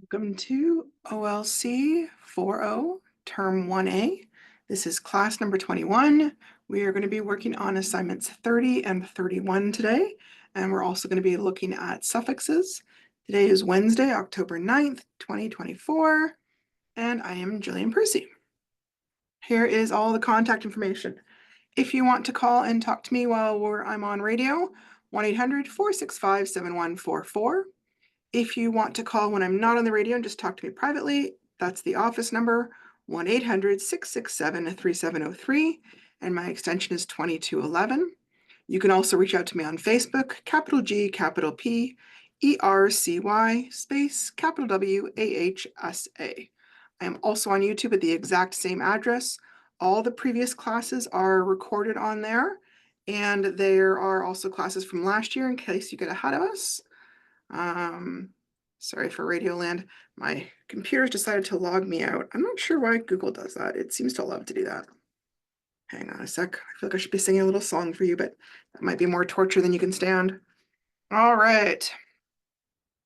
Welcome to OLC 4.0, Term 1A. This is class number 21. We are going to be working on assignments 30 and 31 today, and we're also going to be looking at suffixes. Today is Wednesday, October 9th, 2024, and I am Jillian Percy. Here is all the contact information. If you want to call and talk to me while I'm on radio, 1-800-465-7144. If you want to call when I'm not on the radio and just talk to me privately, that's the office number, 1-800-667-3703, and my extension is 2211. You can also reach out to me on Facebook, capital G, capital P, ERCY, space, capital W, AHSA. I am also on YouTube at the exact same address. All the previous classes are recorded on there, and there are also classes from last year in case you get ahead of us. Sorry for Radioland. My computer's decided to log me out. I'm not sure why Google does that. It seems to love to do that. Hang on a sec. I feel like I should be singing a little song for you, but that might be more torture than you can stand. All right.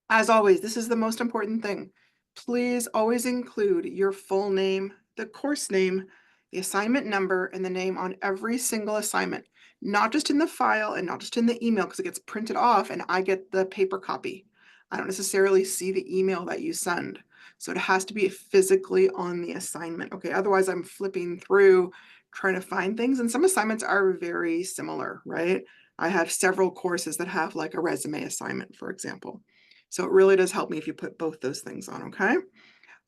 As always, this is the most important thing. Please always include your full name, the course name, the assignment number, and the name on every single assignment, not just in the file and not just in the email because it gets printed off and I get the paper copy. I don't necessarily see the email that you send. So it has to be physically on the assignment. Okay, otherwise I'm flipping through trying to find things, and some assignments are very similar, right? I have several courses that have like a resume assignment, for example. So it really does help me if you put both those things on, okay?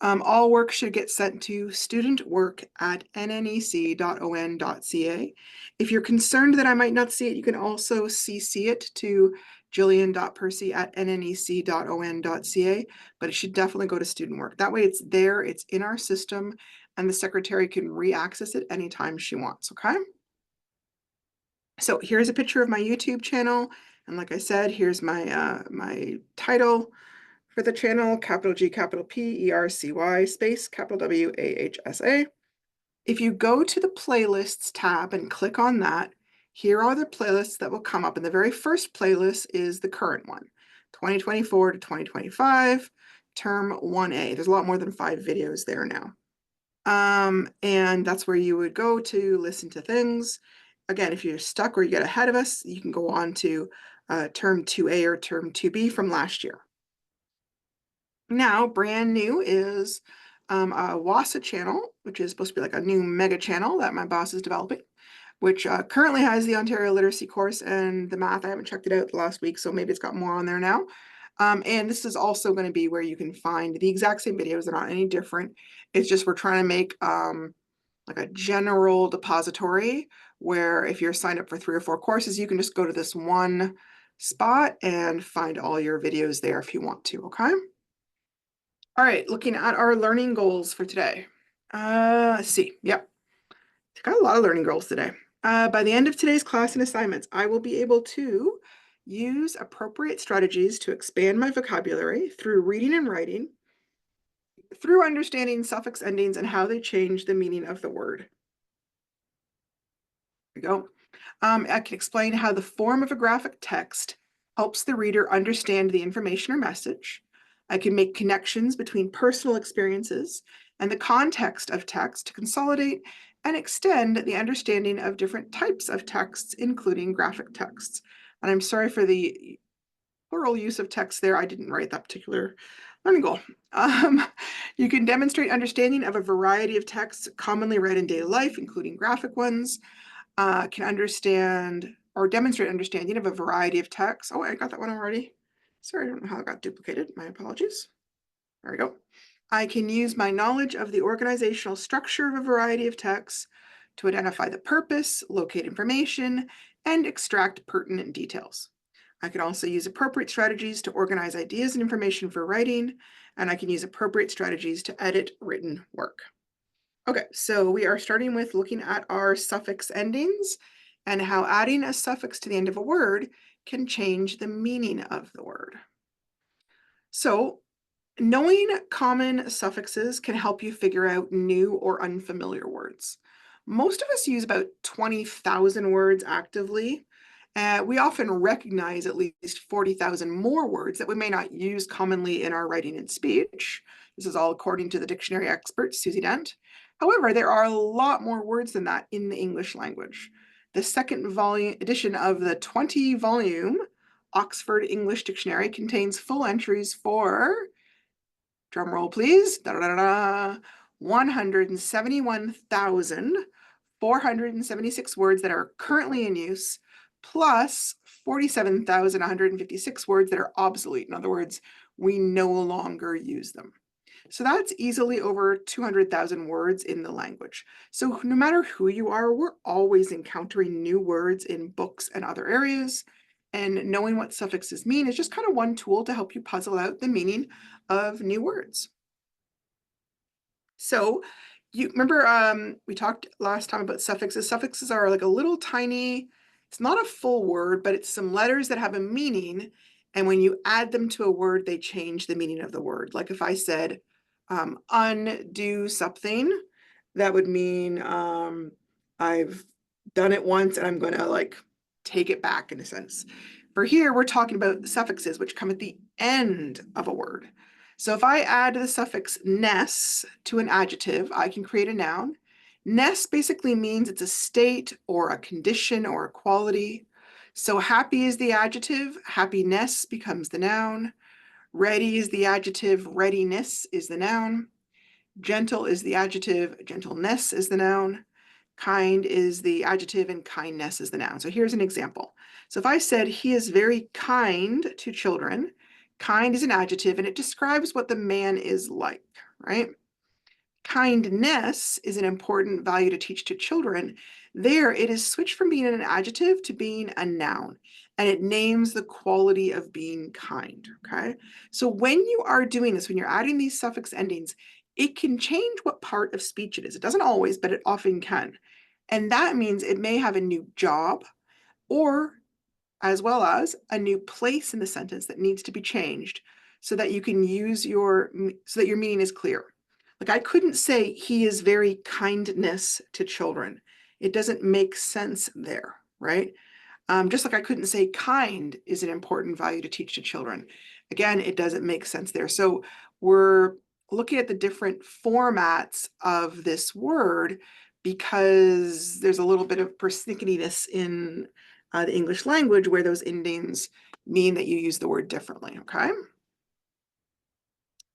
All work should get sent to studentwork@nnec.on.ca. If you're concerned that I might not see it, you can also CC it to jillian.percy@nnec.on.ca, but it should definitely go to student work. That way it's there, it's in our system, and the secretary can re-access it anytime she wants, okay? So here's a picture of my YouTube channel. And like I said, here's my my title for the channel, capital G, capital P, ERCY, space, capital W, AHSA. If you go to the playlists tab and click on that, here are the playlists that will come up. And the very first playlist is the current one, 2024 to 2025, term 1A. There's a lot more than 5 videos there now. And that's where you would go to listen to things. Again, if you're stuck or you get ahead of us, you can go on to term 2A or term 2B from last year. Now, brand new is a WASA channel, which is supposed to be like a new mega channel that my boss is developing, which currently has the Ontario Literacy course and the math. I haven't checked it out last week, so maybe it's got more on there now. And this is also going to be where you can find the exact same videos. They're not any different. It's just we're trying to make like a general depository where if you're signed up for 3 or 4 courses, you can just go to this one spot and find all your videos there if you want to, okay? All right, looking at our learning goals for today. Let's see. Yep, got a lot of learning goals today. By the end of today's class and assignments, I will be able to use appropriate strategies to expand my vocabulary through reading and writing, through understanding suffix endings and how they change the meaning of the word. There we go. I can explain how the form of a graphic text helps the reader understand the information or message. I can make connections between personal experiences and the context of text to consolidate and extend the understanding of different types of texts, including graphic texts. And I'm sorry for the plural use of text there. I didn't write that particular learning goal. You can demonstrate understanding of a variety of texts commonly read in daily life, including graphic ones. Can understand or demonstrate understanding of a variety of texts. Oh, I got that one already. Sorry, I don't know how it got duplicated. My apologies. There we go. I can use my knowledge of the organizational structure of a variety of texts to identify the purpose, locate information, and extract pertinent details. I can also use appropriate strategies to organize ideas and information for writing, and I can use appropriate strategies to edit written work. Okay, so we are starting with looking at our suffix endings and how adding a suffix to the end of a word can change the meaning of the word. So knowing common suffixes can help you figure out new or unfamiliar words. Most of us use about 20,000 words actively, We often recognize at least 40,000 more words that we may not use commonly in our writing and speech. This is all according to the dictionary expert, Susie Dent. However, there are a lot more words than that in the English language. The second volume edition of the 20-volume Oxford English Dictionary contains full entries for, drum roll please, 171,476 words that are currently in use, plus 47,156 words that are obsolete. In other words, we no longer use them. So that's easily over 200,000 words in the language. So no matter who you are, we're always encountering new words in books and other areas. And knowing what suffixes mean is just kind of one tool to help you puzzle out the meaning of new words. So you remember we talked last time about suffixes. Suffixes are like a little tiny, it's not a full word, but it's some letters that have a meaning. And when you add them to a word, they change the meaning of the word. Like if I said undo something, that would mean I've done it once and I'm going to like take it back in a sense. For here, we're talking about suffixes, which come at the end of a word. So if I add the suffix ness to an adjective, I can create a noun. Ness basically means it's a state or a condition or a quality. So happy is the adjective, happiness becomes the noun. Ready is the adjective, readiness is the noun. Gentle is the adjective, gentleness is the noun. Kind is the adjective and kindness is the noun. So here's an example. So if I said he is very kind to children, kind is an adjective and it describes what the man is like, right? Kindness is an important value to teach to children. There, it is switched from being an adjective to being a noun, and it names the quality of being kind, okay? So when you are doing this, when you're adding these suffix endings, it can change what part of speech it is. It doesn't always, but it often can. And that means it may have a new job or as well as a new place in the sentence that needs to be changed so that you can use so that your meaning is clear. Like I couldn't say he is very kindness to children. It doesn't make sense there, right? Just like I couldn't say kind is an important value to teach to children. Again, it doesn't make sense there. So we're looking at the different formats of this word because there's a little bit of persnicketiness in the English language where those endings mean that you use the word differently, okay?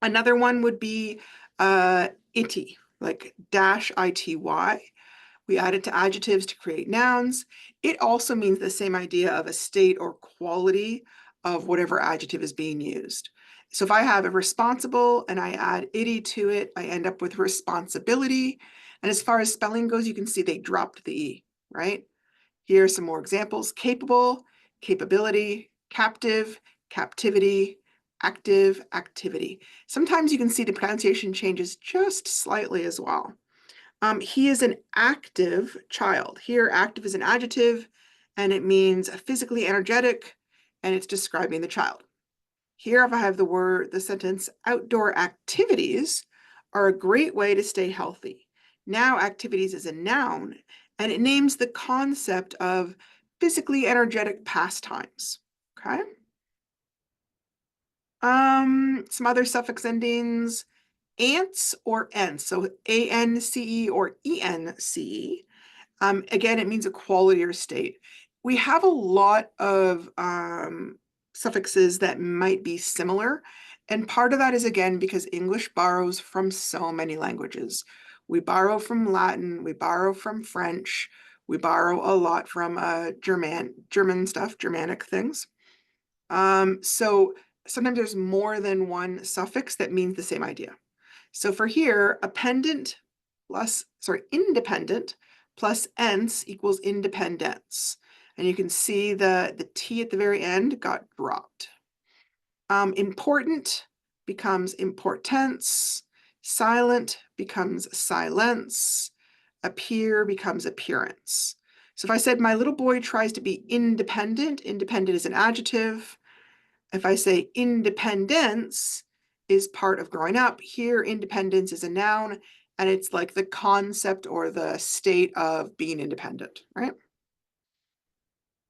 Another one would be itty, like dash ity. We add it to adjectives to create nouns. It also means the same idea of a state or quality of whatever adjective is being used. So if I have a responsible and I add itty to it, I end up with responsibility. And as far as spelling goes, you can see they dropped the E, right? Here are some more examples: capable, capability, captive, captivity, active, activity. Sometimes you can see the pronunciation changes just slightly as well. He is an active child. Here, active is an adjective, and it means physically energetic, and it's describing the child. Here, if I have the sentence, outdoor activities are a great way to stay healthy. Now, activities is a noun, and it names the concept of physically energetic pastimes, okay? Some other suffix endings, ance or ence, so A-N-C-E or E-N-C-E. Again, it means a quality or state. We have a lot of suffixes that might be similar, and part of that is, again, because English borrows from so many languages. We borrow from Latin, we borrow from French, we borrow a lot from German stuff, Germanic things. So sometimes there's more than one suffix that means the same idea. So for here, independent plus ence equals independence. And you can see the T at the very end got dropped. Important becomes importance. Silent becomes silence. Appear becomes appearance. So if I said my little boy tries to be independent, independent is an adjective. If I say independence is part of growing up, here independence is a noun, and it's like the concept or the state of being independent, right?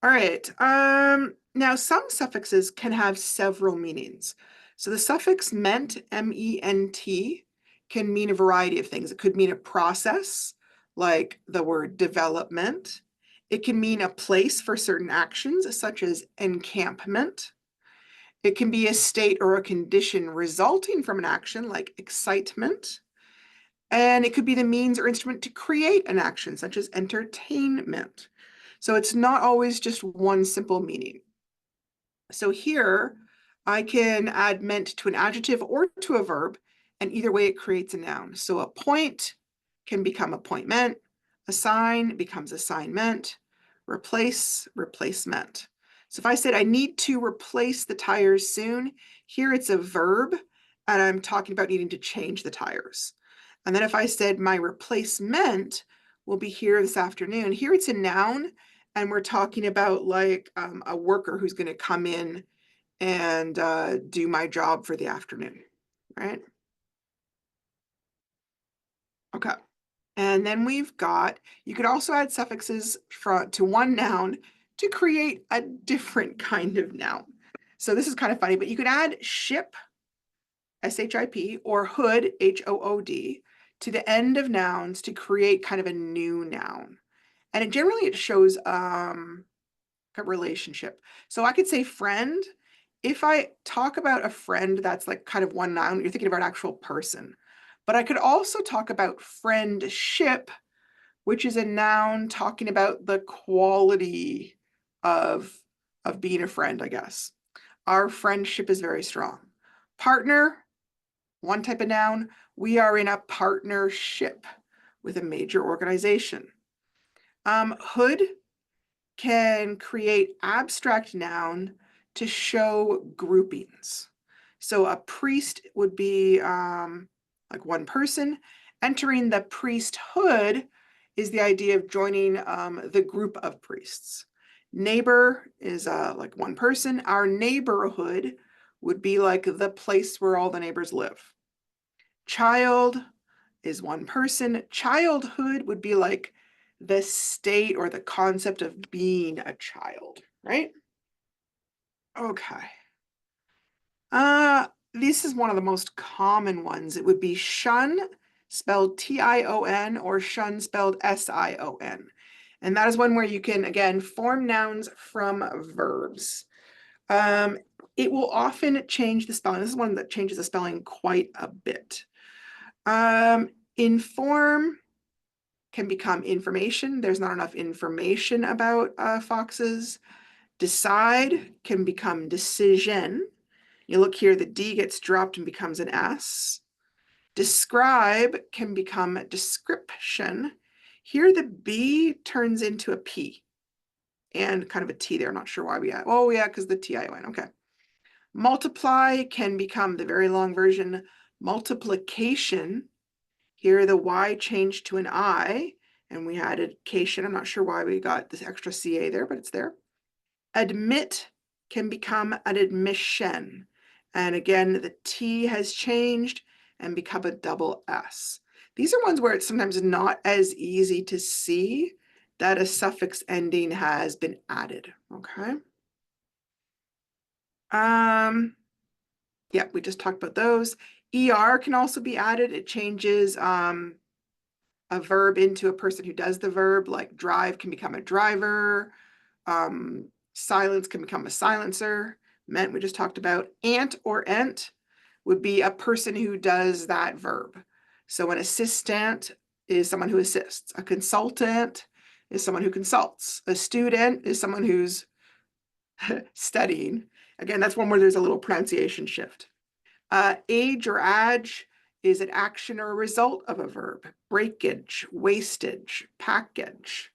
All right. Now some suffixes can have several meanings. So the suffix ment, M-E-N-T, can mean a variety of things. It could mean a process, like the word development. It can mean a place for certain actions, such as encampment. It can be a state or a condition resulting from an action, like excitement. And it could be the means or instrument to create an action, such as entertainment. So it's not always just one simple meaning. So here, I can add meant to an adjective or to a verb, and either way it creates a noun. So appoint can become appointment, assign becomes assignment, replace, replacement. So if I said I need to replace the tires soon, here it's a verb, and I'm talking about needing to change the tires. And then if I said my replacement will be here this afternoon, here it's a noun, and we're talking about like a worker who's going to come in and do my job for the afternoon, right? Okay. And then we've got, you could also add suffixes to one noun to create a different kind of noun. So this is kind of funny, but you could add ship, S-H-I-P, or hood, H-O-O-D, to the end of nouns to create kind of a new noun. And it shows a relationship. So I could say friend. If I talk about a friend, that's like kind of one noun, you're thinking about an actual person. But I could also talk about friendship, which is a noun talking about the quality of, of being a friend, I guess. Our friendship is very strong. Partner, one type of noun. We are in a partnership with a major organization. Hood can create abstract noun to show groupings. So a priest would be like one person. Entering the priesthood is the idea of joining the group of priests. Neighbor is like one person. Our neighborhood would be like the place where all the neighbors live. Child is one person. Childhood would be like the state or the concept of being a child, right? Okay. This is one of the most common ones. It would be shun, spelled T-I-O-N, or shun, spelled S-I-O-N. And that is one where you can, again, form nouns from verbs. It will often change the spelling. This is one that changes the spelling quite a bit. Inform can become information. There's not enough information about foxes. Decide can become decision. You look here, the D gets dropped and becomes an S. Describe can become description. Here the B turns into a P and kind of a T there. I'm not sure why we had. Oh yeah, because the T-I-O-N, okay. Multiply can become the very long version, multiplication. Here the Y changed to an I, and we had education. I'm not sure why we got this extra CA there, but it's there. Admit can become an admission. And again, the T has changed and become a double S. These are ones where it's sometimes not as easy to see that a suffix ending has been added, okay? Yeah, we just talked about those. ER can also be added. It changes a verb into a person who does the verb, like drive can become a driver. Silence can become a silencer. Meant we just talked about. Ant or ent would be a person who does that verb. So an assistant is someone who assists. A consultant is someone who consults. A student is someone who's studying. Again, that's one where there's a little pronunciation shift. Age or age is an action or a result of a verb. Breakage, wastage, package.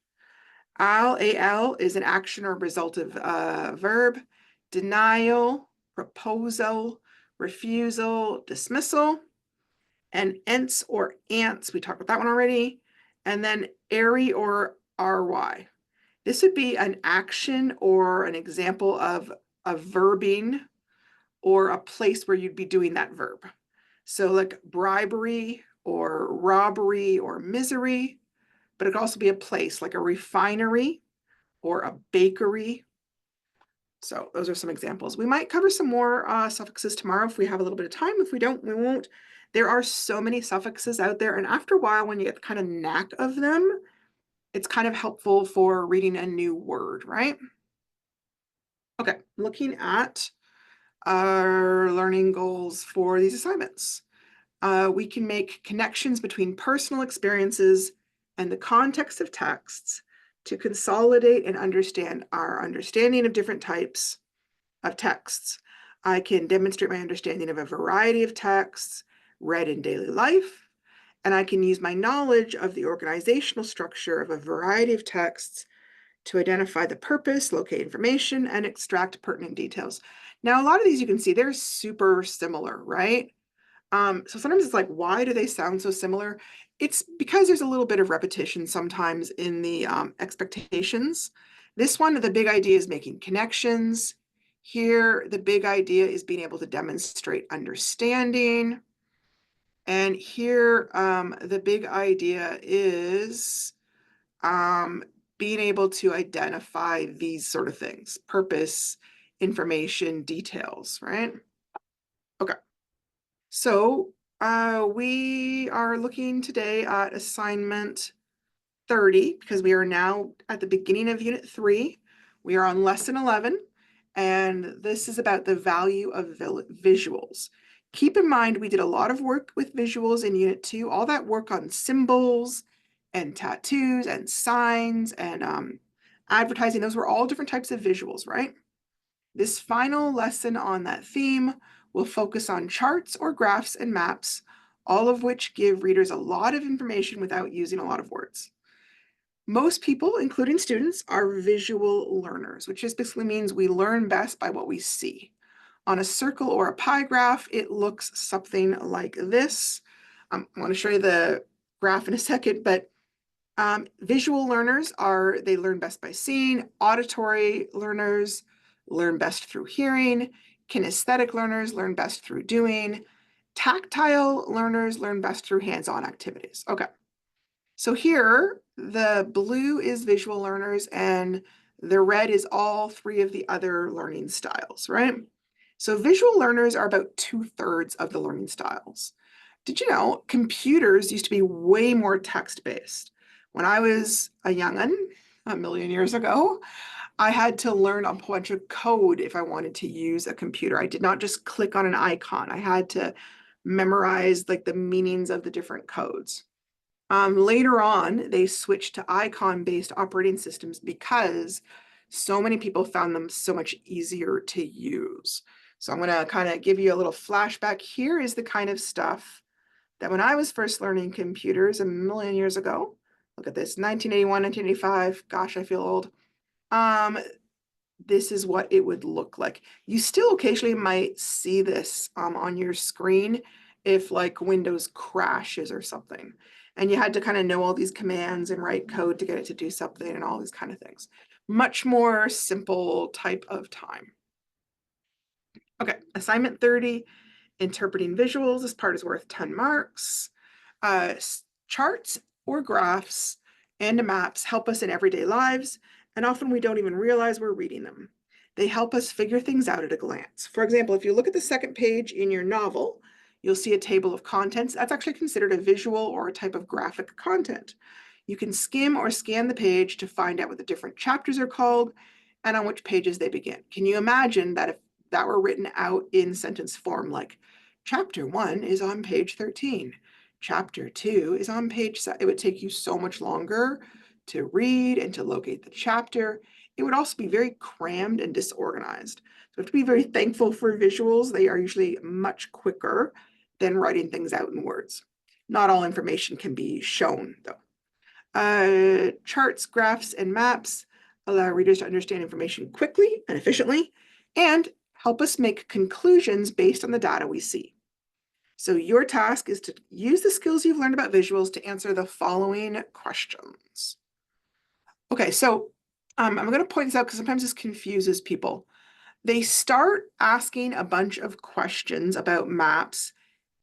Al is an action or result of a verb. Denial, proposal, refusal, dismissal. And ents or ants, we talked about that one already. And then airy or ry. This would be an action or an example of a verbing or a place where you'd be doing that verb. So like bribery or robbery or misery, but it could also be a place like a refinery or a bakery. So those are some examples. We might cover some more suffixes tomorrow if we have a little bit of time. If we don't, we won't. There are so many suffixes out there, and after a while, when you get the kind of knack of them, it's kind of helpful for reading a new word, right? Okay, looking at our learning goals for these assignments. We can make connections between personal experiences and the context of texts to consolidate and understand our understanding of different types of texts. I can demonstrate my understanding of a variety of texts read in daily life, and I can use my knowledge of the organizational structure of a variety of texts to identify the purpose, locate information, and extract pertinent details. Now, a lot of these you can see they're super similar, right? So sometimes it's like, why do they sound so similar? It's because there's a little bit of repetition sometimes in the expectations. This one, the big idea is making connections. Here, the big idea is being able to demonstrate understanding. And here, the big idea is being able to identify these sort of things, purpose, information, details, right? Okay. So we are looking today at assignment 30 because we are now at the beginning of unit 3. We are on lesson 11, and this is about the value of visuals. Keep in mind, we did a lot of work with visuals in unit 2, all that work on symbols and tattoos and signs and advertising. Those were all different types of visuals, right? This final lesson on that theme will focus on charts or graphs and maps, all of which give readers a lot of information without using a lot of words. Most people, including students, are visual learners, which just basically means we learn best by what we see. On a circle or a pie graph, it looks something like this. I want to show you the graph in a second, but visual learners they learn best by seeing. Auditory learners learn best through hearing. Kinesthetic learners learn best through doing. Tactile learners learn best through hands-on activities. Okay, so here the blue is visual learners and the red is all 3 of the other learning styles, right? So visual learners are about 2/3 of the learning styles. Did you know computers used to be way more text-based? When I was a young'un, a million years ago, I had to learn a bunch of code if I wanted to use a computer. I did not just click on an icon. I had to memorize like the meanings of the different codes. Later on, they switched to icon-based operating systems because so many people found them so much easier to use. So I'm going to kind of give you a little flashback. Here is the kind of stuff that when I was first learning computers a million years ago, look at this, 1981, 1985, gosh, I feel old. This is what it would look like. You still occasionally might see this on your screen if like Windows crashes or something. And you had to kind of know all these commands and write code to get it to do something and all these kind of things. Much more simple type of time. Okay, assignment 30, interpreting visuals. This part is worth 10 marks. Charts or graphs and maps help us in everyday lives, and often we don't even realize we're reading them. They help us figure things out at a glance. For example, if you look at the second page in your novel, you'll see a table of contents. That's actually considered a visual or a type of graphic content. You can skim or scan the page to find out what the different chapters are called and on which pages they begin. Can you imagine that if that were written out in sentence form, like chapter 1 is on page 13, chapter 2 is on page 7. It would take you so much longer to read and to locate the chapter. It would also be very crammed and disorganized. So we have to be very thankful for visuals. They are usually much quicker than writing things out in words. Not all information can be shown, though. Charts, graphs, and maps allow readers to understand information quickly and efficiently and help us make conclusions based on the data we see. So your task is to use the skills you've learned about visuals to answer the following questions. Okay, so I'm going to point this out because sometimes this confuses people. They start asking a bunch of questions about maps,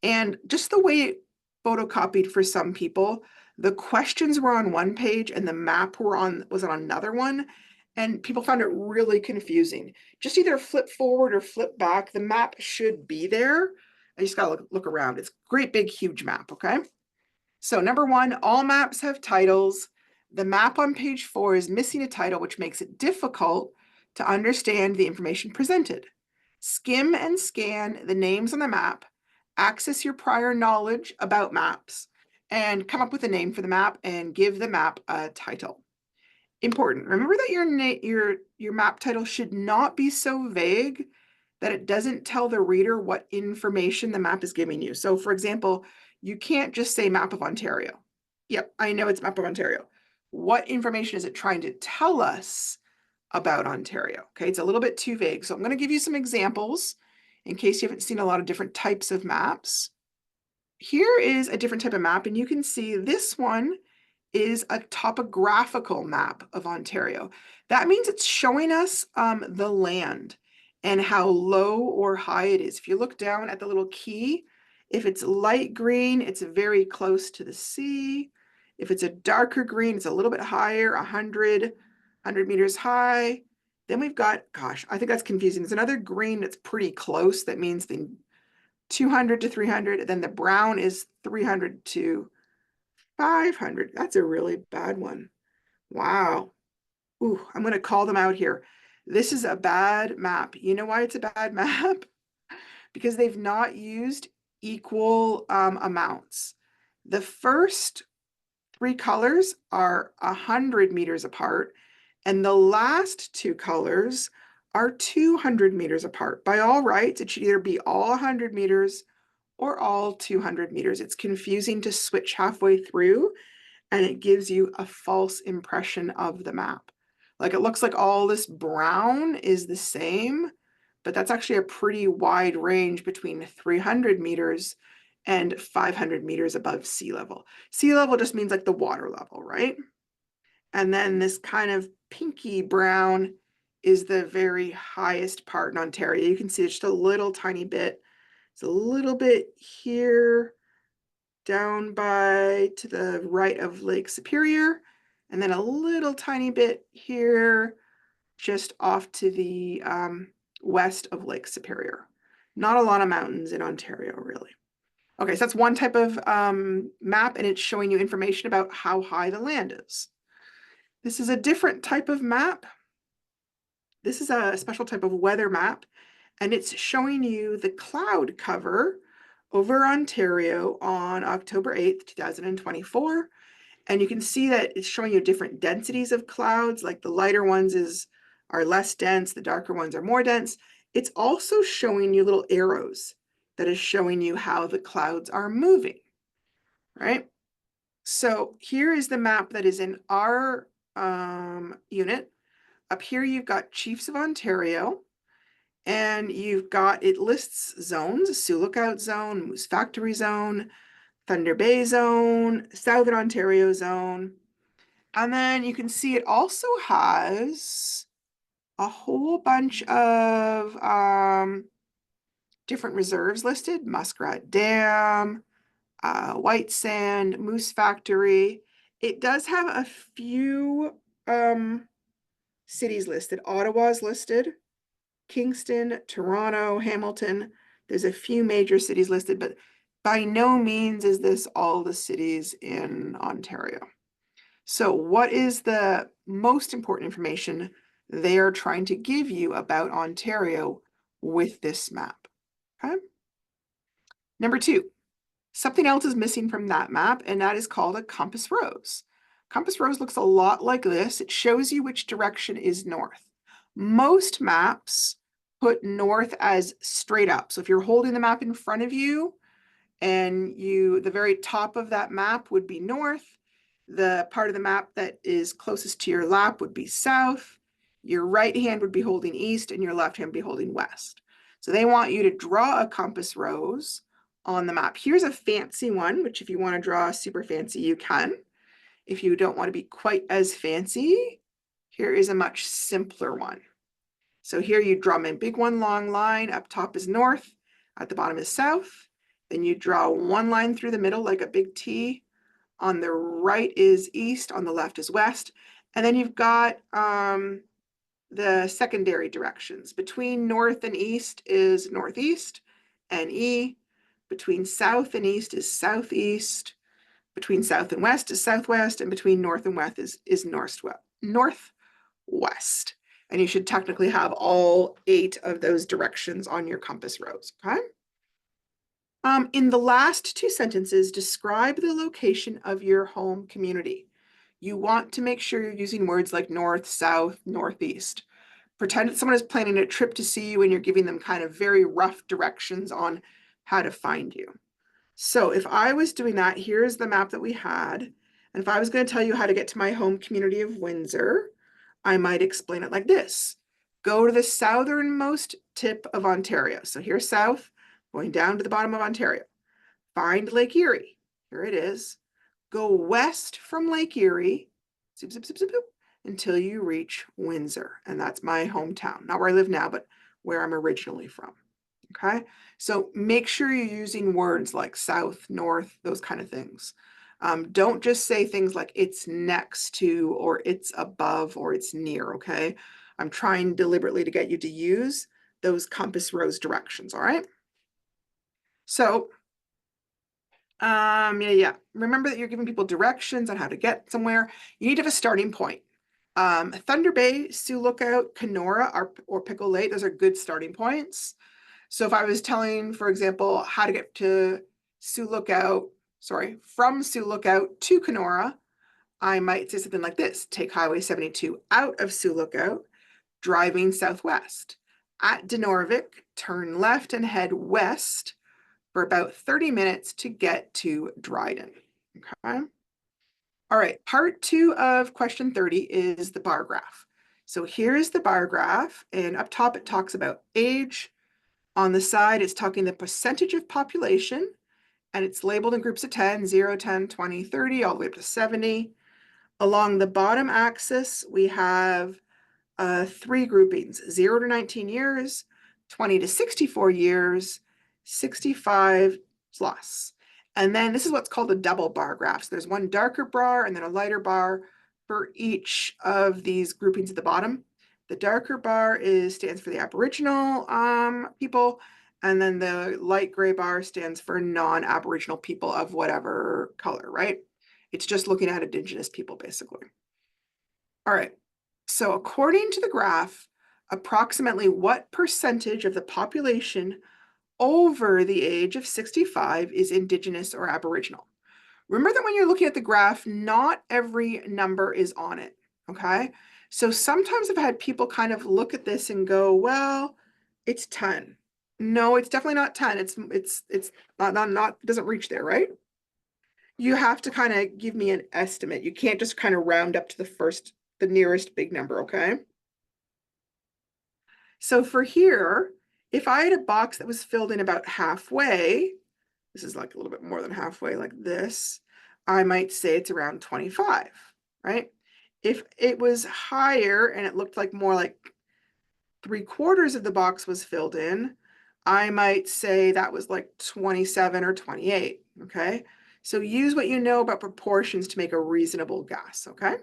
and just the way it photocopied for some people, the questions were on one page and the map was on another one. and people found it really confusing. Just either flip forward or flip back. The map should be there. I just gotta look around. It's a great big huge map, okay? So number one, all maps have titles. The map on page 4 is missing a title, which makes it difficult to understand the information presented. Skim and scan the names on the map, access your prior knowledge about maps, and come up with a name for the map and give the map a title. Important. Remember that your map title should not be so vague that it doesn't tell the reader what information the map is giving you. So for example, you can't just say map of Ontario. Yep, I know it's map of Ontario. What information is it trying to tell us about Ontario? Okay, it's a little bit too vague. So I'm going to give you some examples in case you haven't seen a lot of different types of maps. Here is a different type of map, and you can see this one is a topographical map of Ontario. That means it's showing us the land and how low or high it is. If you look down at the little key, if it's light green, it's very close to the sea. If it's a darker green, it's a little bit higher, 100 meters high. Then we've got, gosh, I think that's confusing. There's another green that's pretty close. That means the 200 to 300. Then the brown is 300 to 500. That's a really bad one. Wow. Ooh, I'm going to call them out here. This is a bad map. You know why it's a bad map? Because they've not used equal amounts. The first 3 colors are 100 meters apart, and the last 2 colors are 200 meters apart. By all rights, it should either be all 100 meters or all 200 meters. It's confusing to switch halfway through, and it gives you a false impression of the map. Like it looks like all this brown is the same, but that's actually a pretty wide range between 300 meters and 500 meters above sea level. Sea level just means like the water level, right? And then this kind of pinky brown is the very highest part in Ontario. You can see it's just a little tiny bit. It's a little bit here, down by to the right of Lake Superior, and then a little tiny bit here, just off to the west of Lake Superior. Not a lot of mountains in Ontario, really. Okay, so that's one type of map, and it's showing you information about how high the land is. This is a different type of map. This is a special type of weather map, and it's showing you the cloud cover over Ontario on October 8th, 2024. And you can see that it's showing you different densities of clouds, like the lighter ones are less dense, the darker ones are more dense. It's also showing you little arrows that is showing you how the clouds are moving, right? So here is the map that is in our unit. Up here, you've got Chiefs of Ontario, and you've got, it lists zones: Sioux Lookout Zone, Moose Factory Zone, Thunder Bay Zone, Southern Ontario Zone. And then you can see it also has a whole bunch of different reserves listed: Muskrat Dam, White Sand, Moose Factory. It does have a few cities listed. Ottawa's listed, Kingston, Toronto, Hamilton. There's a few major cities listed, but by no means is this all the cities in Ontario. So what is the most important information they are trying to give you about Ontario with this map? Okay. Number 2, something else is missing from that map, and that is called a compass rose. Compass rose looks a lot like this. It shows you which direction is north. Most maps put north as straight up. So if you're holding the map in front of you, and the very top of that map would be north, the part of the map that is closest to your lap would be south, your right hand would be holding east, and your left hand would be holding west. So they want you to draw a compass rose on the map. Here's a fancy one, which if you want to draw super fancy, you can. If you don't want to be quite as fancy, here is a much simpler one. So here you draw a big one long line. Up top is north, at the bottom is south. Then you draw one line through the middle like a big T. On the right is east, on the left is west. And then you've got the secondary directions. Between north and east is northeast, NE. Between south and east is southeast. Between south and west is southwest, and between north and west is northwest. And you should technically have all 8 of those directions on your compass rose, okay? In the last 2 sentences, describe the location of your home community. You want to make sure you're using words like north, south, northeast. Pretend that someone is planning a trip to see you and you're giving them kind of very rough directions on how to find you. So if I was doing that, here's the map that we had. And if I was going to tell you how to get to my home community of Windsor, I might explain it like this. Go to the southernmost tip of Ontario. So here's south, going down to the bottom of Ontario. Find Lake Erie. Here it is. Go west from Lake Erie, zoop, zoop, zoop, zoop, zoop, until you reach Windsor. And that's my hometown. Not where I live now, but where I'm originally from. Okay, so make sure you're using words like south, north, those kind of things. Don't just say things like it's next to, or it's above, or it's near, okay? I'm trying deliberately to get you to use those compass rose directions, all right? So, yeah. Remember that you're giving people directions on how to get somewhere. You need to have a starting point. Thunder Bay, Sioux Lookout, Kenora, or Pickle Lake, those are good starting points. So if I was telling, for example, how to get to from Sioux Lookout to Kenora, I might say something like this. Take Highway 72 out of Sioux Lookout, driving southwest. At Dinorvik, turn left and head west for about 30 minutes to get to Dryden. Okay. All right, part 2 of question 30 is the bar graph. So here's the bar graph, and up top it talks about age. On the side, it's talking the percentage of population, and it's labeled in groups of 10, 0, 10, 20, 30, all the way up to 70. Along the bottom axis, we have 3 groupings, 0 to 19 years, 20 to 64 years, 65 plus. And then this is what's called a double bar graph. So there's one darker bar and then a lighter bar for each of these groupings at the bottom. The darker bar stands for the Aboriginal people, and then the light gray bar stands for non-Aboriginal people of whatever color, right? It's just looking at Indigenous people, basically. All right, so according to the graph, approximately what percentage of the population over the age of 65 is Indigenous or Aboriginal? Remember that when you're looking at the graph, not every number is on it, okay? So sometimes I've had people kind of look at this and go, well, it's 10. No, it's definitely not 10. It's not doesn't reach there, right? You have to kind of give me an estimate. You can't just kind of round up to the nearest big number, okay? So for here, if I had a box that was filled in about halfway, this is like a little bit more than halfway, like this, I might say it's around 25, right? If it was higher and it looked like more like 3/4 of the box was filled in, I might say that was like 27 or 28, okay? So use what you know about proportions to make a reasonable guess, okay?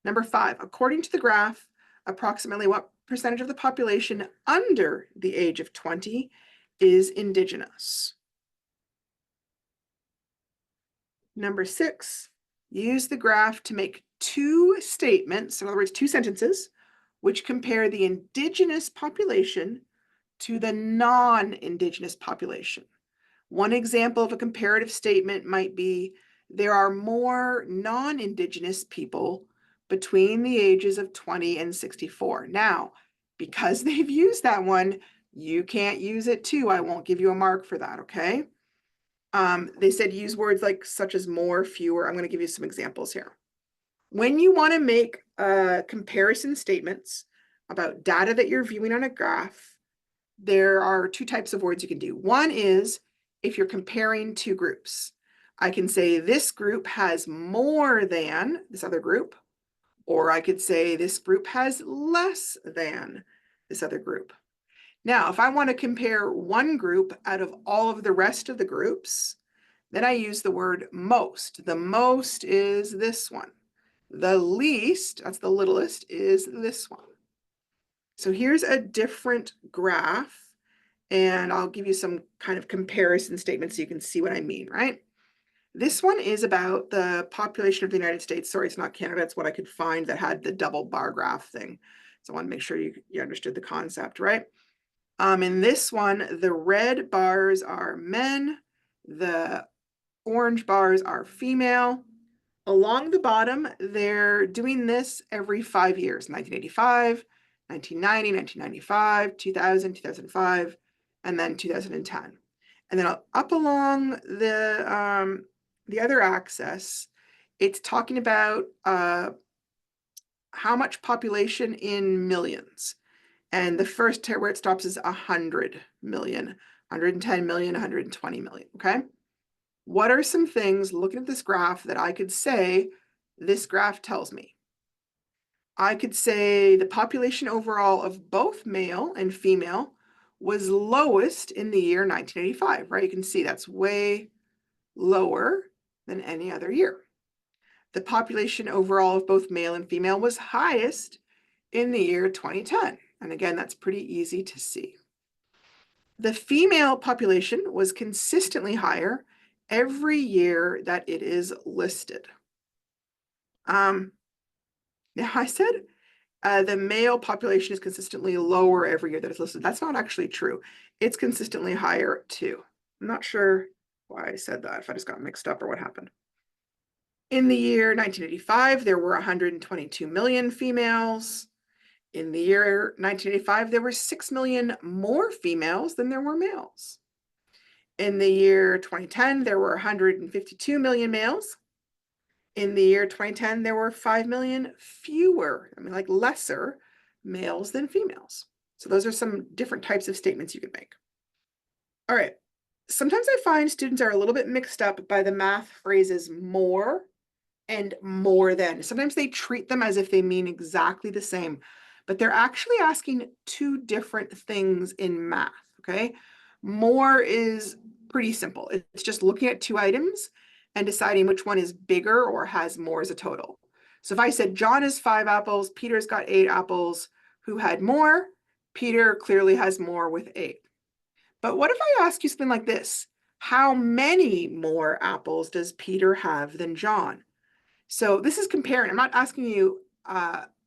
Number 5, according to the graph, approximately what percentage of the population under the age of 20 is Indigenous? Number 6, use the graph to make 2 statements, in other words, 2 sentences, which compare the Indigenous population to the non-Indigenous population. One example of a comparative statement might be, there are more non-Indigenous people between the ages of 20 and 64. Now, because they've used that one, you can't use it too. I won't give you a mark for that, okay? They said use words like such as more, fewer. I'm going to give you some examples here. When you want to make comparison statements about data that you're viewing on a graph, there are 2 types of words you can do. One is if you're comparing 2 groups. I can say this group has more than this other group, or I could say this group has less than this other group. Now, if I want to compare one group out of all of the rest of the groups, then I use the word most. The most is this one. The least, that's the littlest, is this one. So here's a different graph, and I'll give you some kind of comparison statements so you can see what I mean, right? This one is about the population of the United States. Sorry, it's not Canada. It's what I could find that had the double bar graph thing. So I want to make sure you understood the concept, right? In this one, the red bars are men, the orange bars are female. Along the bottom, they're doing this every 5 years, 1985, 1990, 1995, 2000, 2005, and then 2010. And then up along the other axis, it's talking about how much population in millions. And the first where it stops is 100 million, 110 million, 120 million, okay? What are some things, looking at this graph, that I could say this graph tells me? I could say the population overall of both male and female was lowest in the year 1985, right? You can see that's way lower than any other year. The population overall of both male and female was highest in the year 2010. And again, that's pretty easy to see. The female population was consistently higher every year that it is listed. Now I said the male population is consistently lower every year that it's listed. That's not actually true. It's consistently higher too. I'm not sure why I said that, if I just got mixed up or what happened. In the year 1985, there were 122 million females. In the year 1985, there were 6 million more females than there were males. In the year 2010, there were 152 million males. In the year 2010, there were 5 million fewer, like lesser males than females. So those are some different types of statements you could make. All right. Sometimes I find students are a little bit mixed up by the math phrases more and more than. Sometimes they treat them as if they mean exactly the same, but they're actually asking two different things in math, okay? More is pretty simple. It's just looking at two items and deciding which one is bigger or has more as a total. So if I said John has 5 apples, Peter's got 8 apples, who had more? Peter clearly has more with 8. But what if I ask you something like this? How many more apples does Peter have than John? So this is comparing. I'm not asking you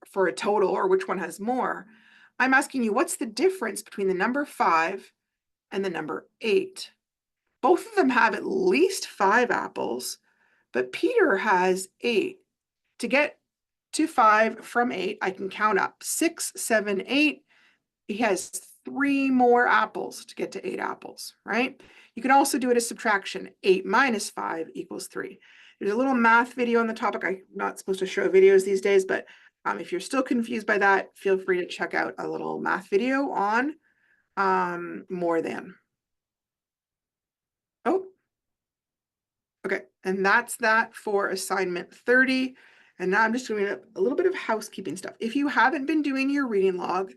for a total or which one has more. I'm asking you, what's the difference between the number 5 and the number 8? Both of them have at least 5 apples, but Peter has 8. To get to 5 from 8, I can count up 6, 7, 8. He has 3 more apples to get to 8 apples, right? You can also do it as subtraction. 8 minus 5 equals 3. There's a little math video on the topic. I'm not supposed to show videos these days, but if you're still confused by that, feel free to check out a little math video on more than. Oh, okay. And that's that for assignment 30. And now I'm just doing a little bit of housekeeping stuff. If you haven't been doing your reading log,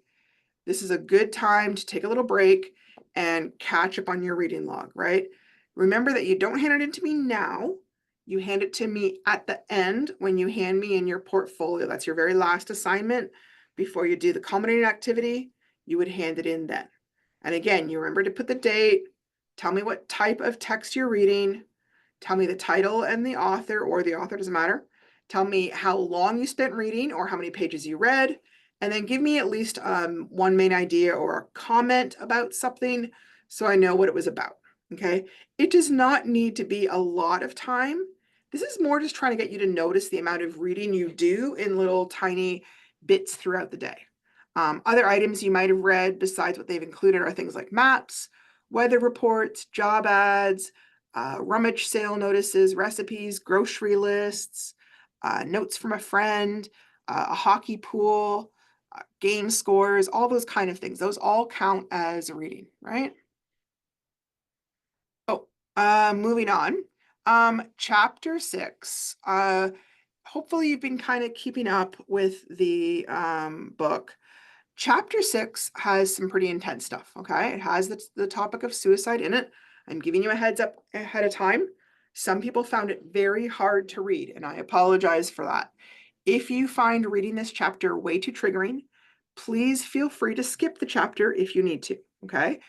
this is a good time to take a little break and catch up on your reading log, right? Remember that you don't hand it in to me now. You hand it to me at the end when you hand me in your portfolio. That's your very last assignment before you do the culminating activity. You would hand it in then. And again, you remember to put the date, tell me what type of text you're reading, tell me the title and the author, or the author, doesn't matter. Tell me how long you spent reading or how many pages you read, and then give me at least one main idea or a comment about something so I know what it was about, okay? It does not need to be a lot of time. This is more just trying to get you to notice the amount of reading you do in little tiny bits throughout the day. Other items you might have read besides what they've included are things like maps, weather reports, job ads, rummage sale notices, recipes, grocery lists, notes from a friend, a hockey pool, game scores, all those kind of things. Those all count as reading, right? Oh, moving on. Chapter 6. Hopefully you've been kind of keeping up with the book. Chapter 6 has some pretty intense stuff, okay? It has the topic of suicide in it. I'm giving you a heads up ahead of time. Some people found it very hard to read, and I apologize for that. If you find reading this chapter way too triggering, please feel free to skip the chapter if you need to, okay?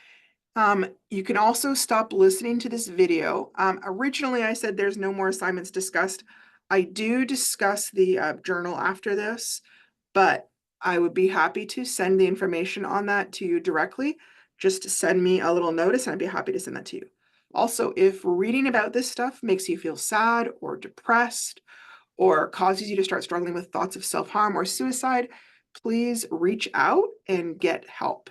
You can also stop listening to this video. Originally, I said there's no more assignments discussed. I do discuss the journal after this, but I would be happy to send the information on that to you directly. Just send me a little notice and I'd be happy to send that to you. Also, if reading about this stuff makes you feel sad or depressed or causes you to start struggling with thoughts of self-harm or suicide, please reach out and get help.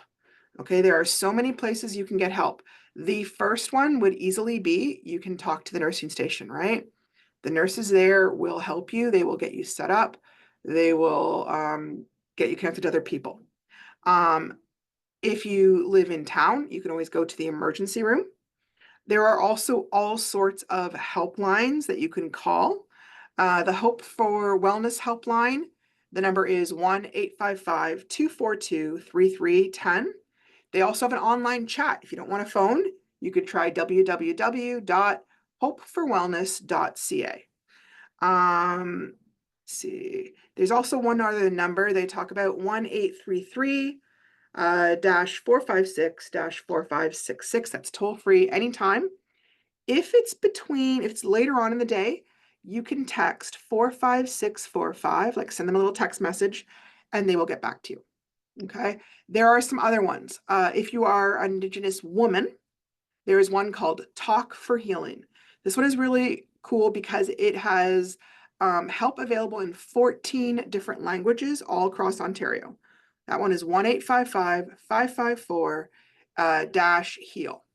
Okay, there are so many places you can get help. The first one would easily be you can talk to the nursing station, right? The nurses there will help you. They will get you set up. They will get you connected to other people. If you live in town, you can always go to the emergency room. There are also all sorts of helplines that you can call. The Hope for Wellness helpline, the number is 1-855-242-3310. They also have an online chat. If you don't want a phone, you could try www.hopeforwellness.ca. See, there's also one other number they talk about, 1-833 -456-4566. That's toll free anytime. If it's later on in the day, you can text 45645, like send them a little text message, and they will get back to you. Okay. There are some other ones. If you are an Indigenous woman, there is one called Talk for Healing. This one is really cool because it has help available in 14 different languages all across Ontario. That one is 1-855-554-HEAL.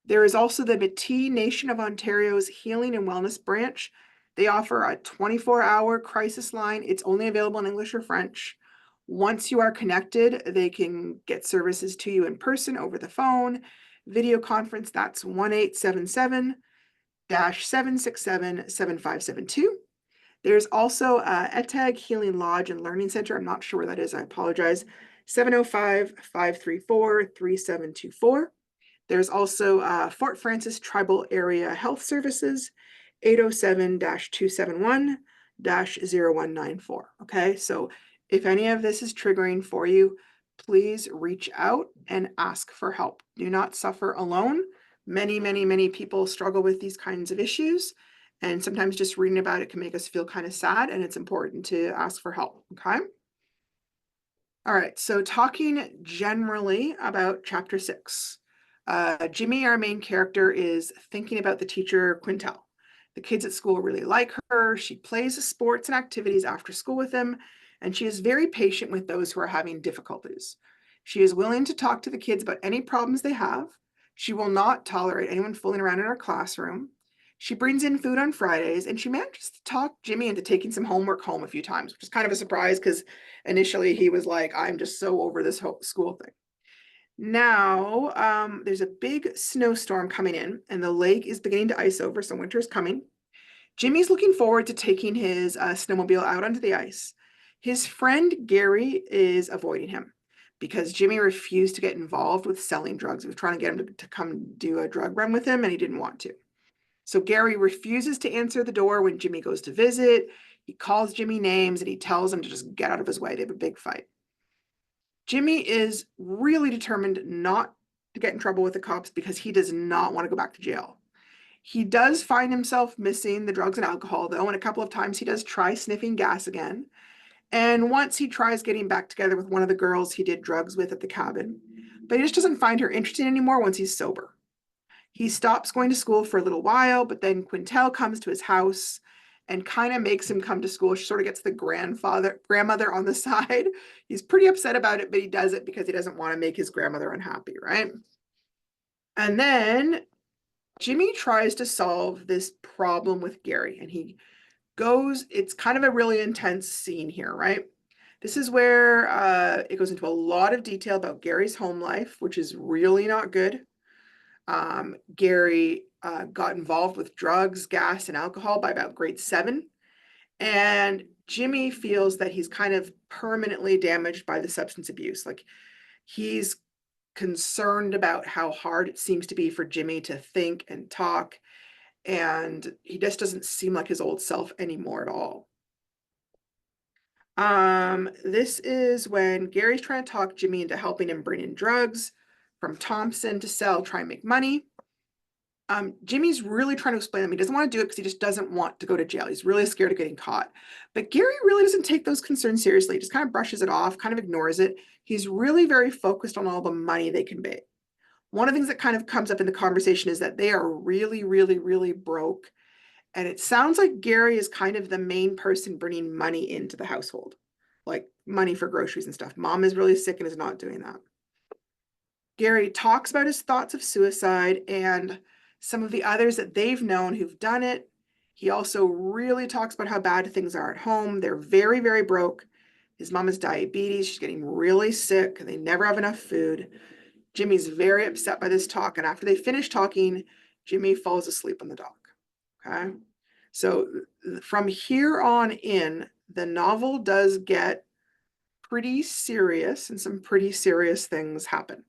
There is also the Métis Nation of Ontario's Healing and Wellness Branch. They offer a 24-hour crisis line. It's only available in English or French. Once you are connected, they can get services to you in person, over the phone, video conference. That's 1-877-767-7572. There's also ETAG Healing Lodge and Learning Center. I'm not sure where that is. I apologize. 705-534-3724. There's also Fort Frances Tribal Area Health Services, 807-271-0194. Okay, so if any of this is triggering for you, please reach out and ask for help. Do not suffer alone. Many people struggle with these kinds of issues, and sometimes just reading about it can make us feel kind of sad, and it's important to ask for help, okay? All right, so talking generally about chapter 6. Jimmy, our main character, is thinking about the teacher, Quintel. The kids at school really like her. She plays sports and activities after school with them, and she is very patient with those who are having difficulties. She is willing to talk to the kids about any problems they have. She will not tolerate anyone fooling around in her classroom. She brings in food on Fridays, and she manages to talk Jimmy into taking some homework home a few times, which is kind of a surprise because initially he was like, I'm just so over this whole school thing. Now, there's a big snowstorm coming in, and the lake is beginning to ice over, so winter is coming. Jimmy's looking forward to taking his snowmobile out onto the ice. His friend Gary is avoiding him because Jimmy refused to get involved with selling drugs. He was trying to get him to come do a drug run with him, and he didn't want to. So Gary refuses to answer the door when Jimmy goes to visit. He calls Jimmy names, and he tells him to just get out of his way. They have a big fight. Jimmy is really determined not to get in trouble with the cops because he does not want to go back to jail. He does find himself missing the drugs and alcohol, though, and a couple of times he does try sniffing gas again. And once he tries getting back together with one of the girls he did drugs with at the cabin, but he just doesn't find her interesting anymore once he's sober. He stops going to school for a little while, but then Quintel comes to his house and kind of makes him come to school. She sort of gets the grandmother on the side. He's pretty upset about it, but he does it because he doesn't want to make his grandmother unhappy, right? And then Jimmy tries to solve this problem with Gary, and it's kind of a really intense scene here, right? This is where it goes into a lot of detail about Gary's home life, which is really not good. Gary got involved with drugs, gas, and alcohol by about grade 7. And Jimmy feels that he's kind of permanently damaged by the substance abuse. Like, he's concerned about how hard it seems to be for Jimmy to think and talk. And he just doesn't seem like his old self anymore at all. This is when Gary's trying to talk Jimmy into helping him bring in drugs from Thompson to sell, try and make money. Jimmy's really trying to explain them. He doesn't want to do it because he just doesn't want to go to jail. He's really scared of getting caught. But Gary really doesn't take those concerns seriously. He just kind of brushes it off, kind of ignores it. He's really very focused on all the money they convey. One of the things that kind of comes up in the conversation is that they are really, really, really broke. And it sounds like Gary is kind of the main person bringing money into the household, like money for groceries and stuff. Mom is really sick and is not doing that. Gary talks about his thoughts of suicide and some of the others that they've known who've done it. He also really talks about how bad things are at home. They're very, very broke. His mom has diabetes. She's getting really sick. They never have enough food. Jimmy's very upset by this talk. And after they finish talking, Jimmy falls asleep on the dock. Okay. So from here on in, the novel does get pretty serious and some pretty serious things happen.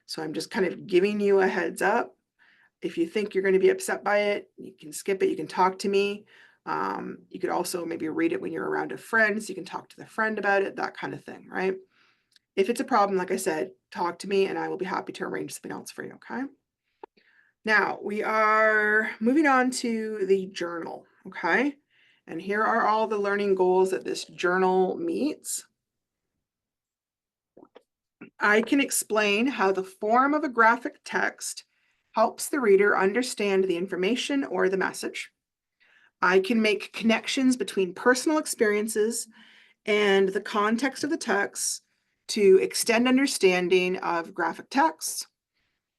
So I'm just kind of giving you a heads up. If you think you're going to be upset by it, you can skip it. You can talk to me. You could also maybe read it when you're around a friend, so you can talk to the friend about it, that kind of thing, right? If it's a problem, like I said, talk to me and I will be happy to arrange something else for you, okay? Now, we are moving on to the journal, okay? And here are all the learning goals that this journal meets. I can explain how the form of a graphic text helps the reader understand the information or the message. I can make connections between personal experiences and the context of the text to extend understanding of graphic texts.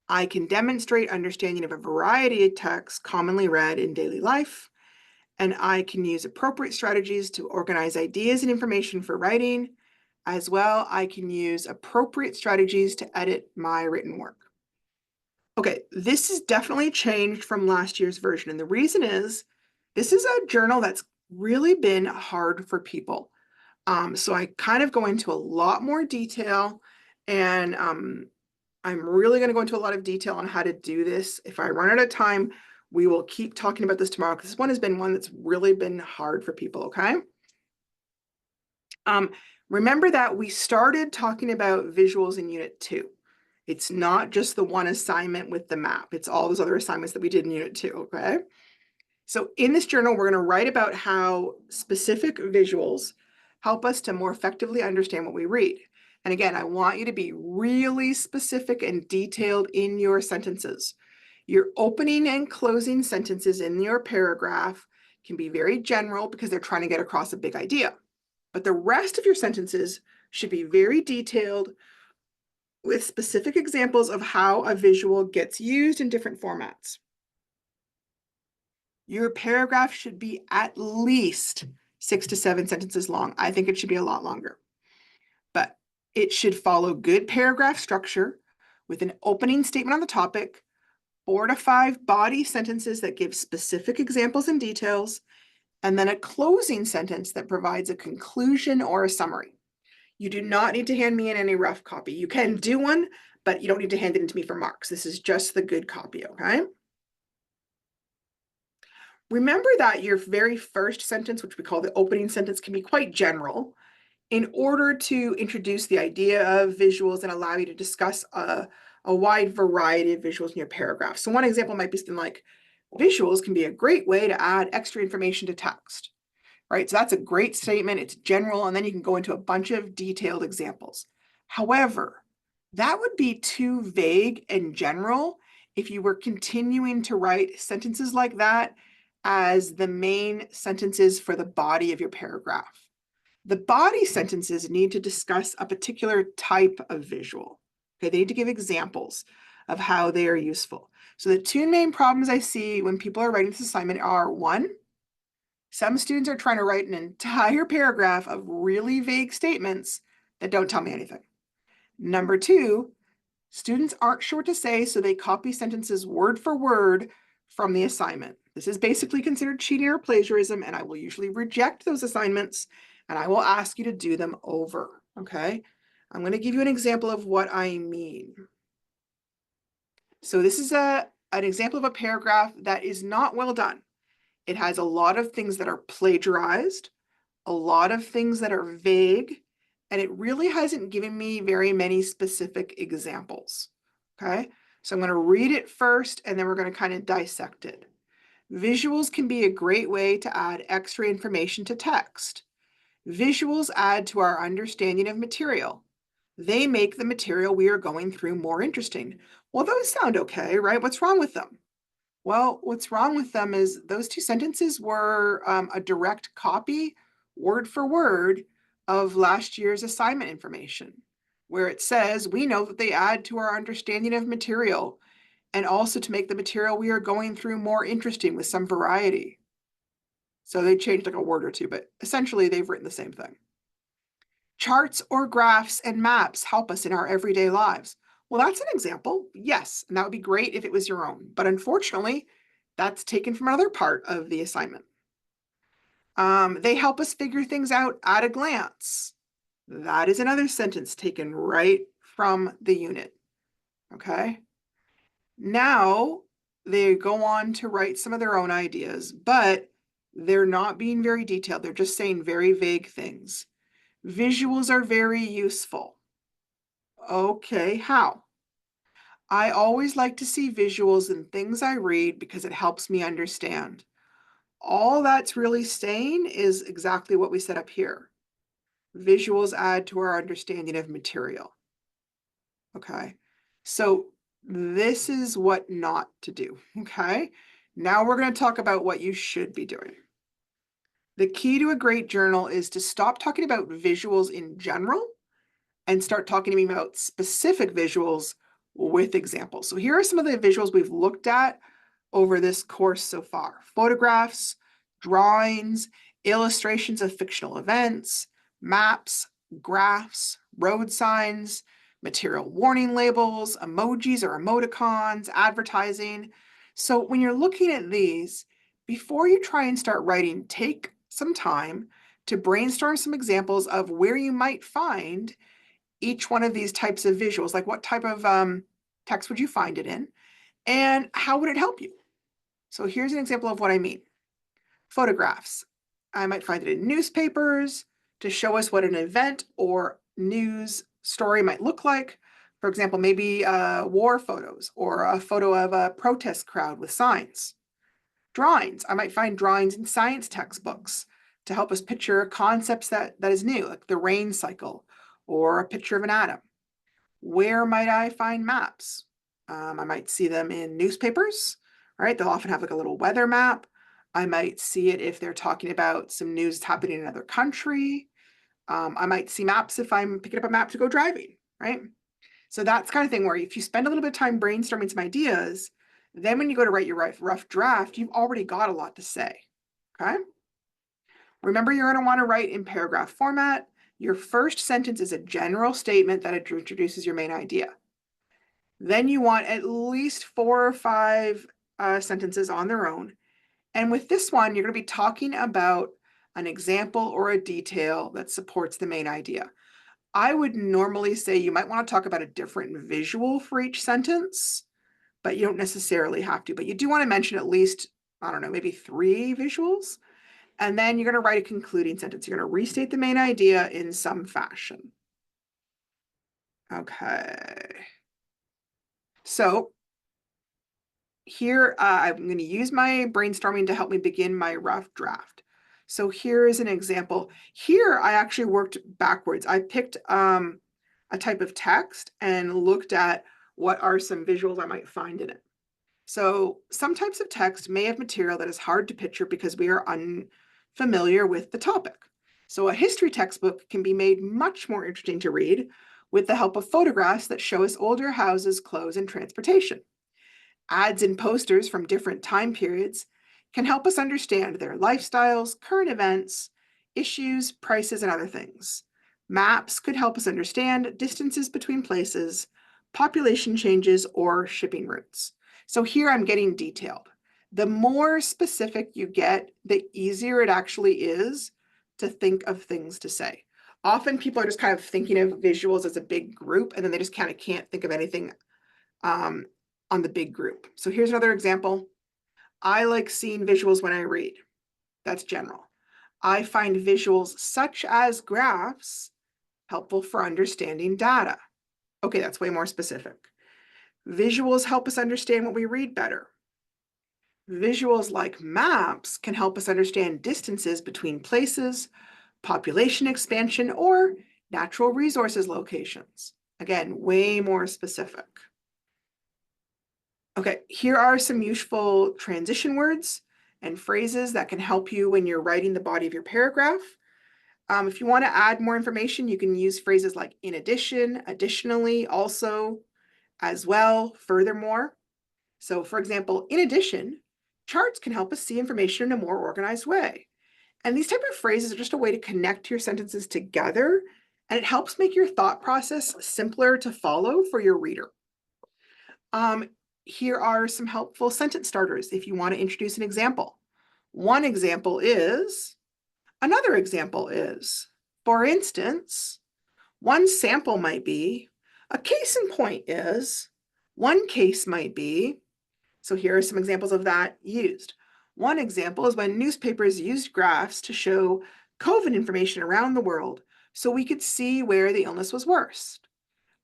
I can demonstrate understanding of a variety of texts commonly read in daily life. And I can use appropriate strategies to organize ideas and information for writing. As well, I can use appropriate strategies to edit my written work. Okay, this is definitely changed from last year's version. And the reason is, this is a journal that's really been hard for people. So I kind of go into a lot more detail, and I'm really going to go into a lot of detail on how to do this. If I run out of time, we will keep talking about this tomorrow, because this one has been one that's really been hard for people, okay? Remember that we started talking about visuals in Unit 2. It's not just the one assignment with the map. It's all those other assignments that we did in Unit 2, okay? So in this journal, we're going to write about how specific visuals help us to more effectively understand what we read. And again, I want you to be really specific and detailed in your sentences. Your opening and closing sentences in your paragraph can be very general because they're trying to get across a big idea. But the rest of your sentences should be very detailed with specific examples of how a visual gets used in different formats. Your paragraph should be at least 6 to 7 sentences long. I think it should be a lot longer. But it should follow good paragraph structure with an opening statement on the topic, 4 to 5 body sentences that give specific examples and details, and then a closing sentence that provides a conclusion or a summary. You do not need to hand me in any rough copy. You can do one, but you don't need to hand it in to me for marks. This is just the good copy, okay? Remember that your very first sentence, which we call the opening sentence, can be quite general in order to introduce the idea of visuals and allow you to discuss a wide variety of visuals in your paragraph. So one example might be something like, visuals can be a great way to add extra information to text, right? So that's a great statement. It's general, and then you can go into a bunch of detailed examples. However, that would be too vague and general if you were continuing to write sentences like that as the main sentences for the body of your paragraph. The body sentences need to discuss a particular type of visual. Okay, they need to give examples of how they are useful. So the two main problems I see when people are writing this assignment are, one, some students are trying to write an entire paragraph of really vague statements that don't tell me anything. Number two, students aren't sure what to say, so they copy sentences word for word from the assignment. This is basically considered cheating or plagiarism, and I will usually reject those assignments, and I will ask you to do them over, okay? I'm going to give you an example of what I mean. So this is an example of a paragraph that is not well done. It has a lot of things that are plagiarized, a lot of things that are vague, and it really hasn't given me very many specific examples. Okay, so I'm going to read it first, and then we're going to kind of dissect it. Visuals can be a great way to add extra information to text. Visuals add to our understanding of material. They make the material we are going through more interesting. Well, those sound okay, right? What's wrong with them? Well, what's wrong with them is those two sentences were a direct copy, word for word, of last year's assignment information, where it says, we know that they add to our understanding of material and also to make the material we are going through more interesting with some variety. So they changed like a word or two, but essentially they've written the same thing. Charts or graphs and maps help us in our everyday lives. Well, that's an example, yes, and that would be great if it was your own, but unfortunately, that's taken from another part of the assignment. They help us figure things out at a glance. That is another sentence taken right from the unit, okay? Now, they go on to write some of their own ideas, but they're not being very detailed. They're just saying very vague things. Visuals are very useful. Okay, how? I always like to see visuals in things I read because it helps me understand. All that's really saying is exactly what we set up here. Visuals add to our understanding of material. Okay, so this is what not to do. Okay, now we're going to talk about what you should be doing. The key to a great journal is to stop talking about visuals in general and start talking to me about specific visuals with examples. So here are some of the visuals we've looked at over this course so far. Photographs, drawings, illustrations of fictional events, maps, graphs, road signs, material warning labels, emojis or emoticons, advertising. So when you're looking at these, before you try and start writing, take some time to brainstorm some examples of where you might find each one of these types of visuals, like what type of text would you find it in, and how would it help you? So here's an example of what I mean. Photographs. I might find it in newspapers to show us what an event or news story might look like. For example, maybe war photos or a photo of a protest crowd with signs. Drawings. I might find drawings in science textbooks to help us picture concepts that is new, like the rain cycle or a picture of an atom. Where might I find maps? I might see them in newspapers, right? They'll often have like a little weather map. I might see it if they're talking about some news that's happening in another country. I might see maps if I'm picking up a map to go driving, right? So that's kind of thing where if you spend a little bit of time brainstorming some ideas, then when you go to write your rough draft, you've already got a lot to say, okay? Remember, you're going to want to write in paragraph format. Your first sentence is a general statement that introduces your main idea. Then you want at least 4 or 5 sentences on their own. And with this one, you're going to be talking about an example or a detail that supports the main idea. I would normally say you might want to talk about a different visual for each sentence, but you don't necessarily have to. But you do want to mention at least, I don't know, maybe 3 visuals. And then you're going to write a concluding sentence. You're going to restate the main idea in some fashion. Okay. So here, I'm going to use my brainstorming to help me begin my rough draft. So here is an example. Here, I actually worked backwards. I picked a type of text and looked at what are some visuals I might find in it. So some types of text may have material that is hard to picture because we are unfamiliar with the topic. So a history textbook can be made much more interesting to read with the help of photographs that show us older houses, clothes, and transportation. Ads and posters from different time periods can help us understand their lifestyles, current events, issues, prices, and other things. Maps could help us understand distances between places, population changes, or shipping routes. So here I'm getting detailed. The more specific you get, the easier it actually is to think of things to say. Often people are just kind of thinking of visuals as a big group, and then they just kind of can't think of anything on the big group. So here's another example. I like seeing visuals when I read. That's general. I find visuals such as graphs helpful for understanding data. Okay, that's way more specific. Visuals help us understand what we read better. Visuals like maps can help us understand distances between places, population expansion, or natural resources locations. Again, way more specific. Okay, here are some useful transition words and phrases that can help you when you're writing the body of your paragraph. If you want to add more information, you can use phrases like in addition, additionally, also, as well, furthermore. So for example, in addition, charts can help us see information in a more organized way. And these type of phrases are just a way to connect your sentences together, and it helps make your thought process simpler to follow for your reader. Here are some helpful sentence starters if you want to introduce an example. One example is, another example is, for instance, one sample might be, a case in point is, one case might be. So here are some examples of that used. One example is when newspapers used graphs to show COVID information around the world so we could see where the illness was worst.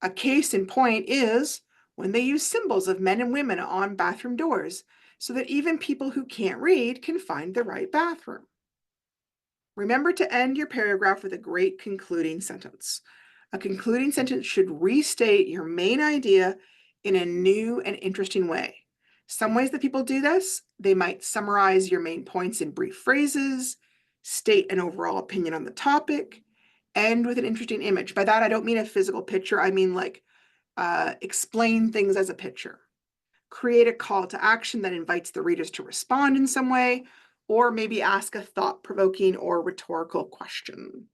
A case in point is when they use symbols of men and women on bathroom doors so that even people who can't read can find the right bathroom. Remember to end your paragraph with a great concluding sentence. A concluding sentence should restate your main idea in a new and interesting way. Some ways that people do this, they might summarize your main points in brief phrases, state an overall opinion on the topic, end with an interesting image. By that, I don't mean a physical picture. I mean like explain things as a picture. Create a call to action that invites the readers to respond in some way, or maybe ask a thought-provoking or rhetorical question.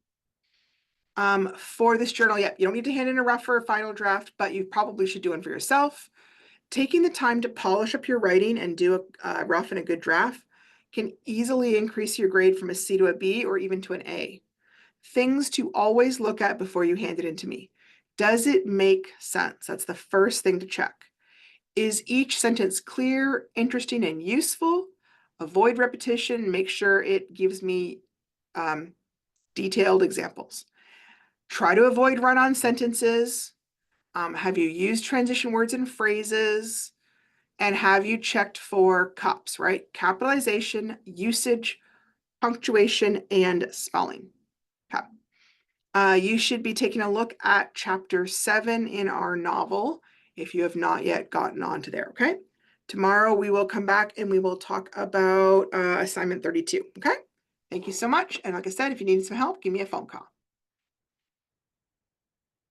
For this journal, you don't need to hand in a rough or a final draft, but you probably should do one for yourself. Taking the time to polish up your writing and do a rough and a good draft can easily increase your grade from a C to a B or even to an A. Things to always look at before you hand it in to me. Does it make sense? That's the first thing to check. Is each sentence clear, interesting, and useful? Avoid repetition. Make sure it gives me detailed examples. Try to avoid run-on sentences. Have you used transition words and phrases? And have you checked for cups, right? Capitalization, usage, punctuation, and spelling. Okay. You should be taking a look at chapter 7 in our novel if you have not yet gotten onto there, okay? Tomorrow we will come back and we will talk about assignment 32, okay? Thank you so much. And like I said, if you need some help, give me a phone call.